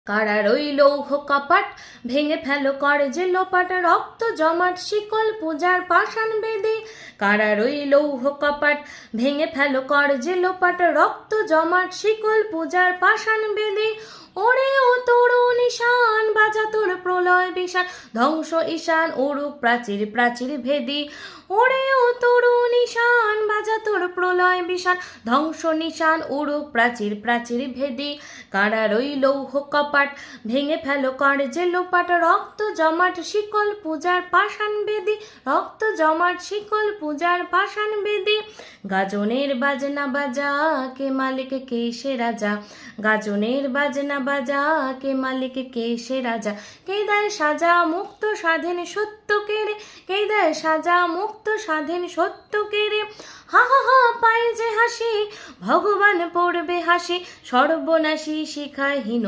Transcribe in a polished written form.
কারার ওই লৌহ কপাট ভেঙে ফেলো করে যে লোপাট, রক্ত জমাট শিকল পূজার পাষাণ বেদী। কারার ওই লৌহ কপাট ভেঙে ফেলো করে যে লোপাট, রক্ত জমাট শিকল পূজার পাষাণ বেদী। ওরে ও তরুণ ঈশান বাজা তোর প্রলয় বিষান, ধ্বংস ঈশান উড়ুক প্রাচীর প্রাচীর ভেদি। ওরে ও তরুণ ঈশান বাজা তোর প্রলয় বিষান, ধ্বংস নিশান উড়ুক প্রাচীর প্রাচীর ভেদি। কারার ওই লৌহ কপাট ভেঙে ফেলো করে যে লোপাট, রক্ত জমাট শিকল পূজার পাষাণ বেদী, রক্ত জমাট শিকল পূজার পাষাণ বেদী। গাজনের বাজনা বাজা কে মালিক কে সে রাজা, গাজনের বাজনা বাজা কে মালিক কে সে রাজা। কে দেয় সাজা মুক্ত স্বাধীন সত্য কেড়ে, কে দেয় সাজা মুক্ত স্বাধীন সত্য কেড়ে। হা হা হা পায় যে হাসি ভগবান পড়বে হাসি, সর্বনাশী শিখায় হীন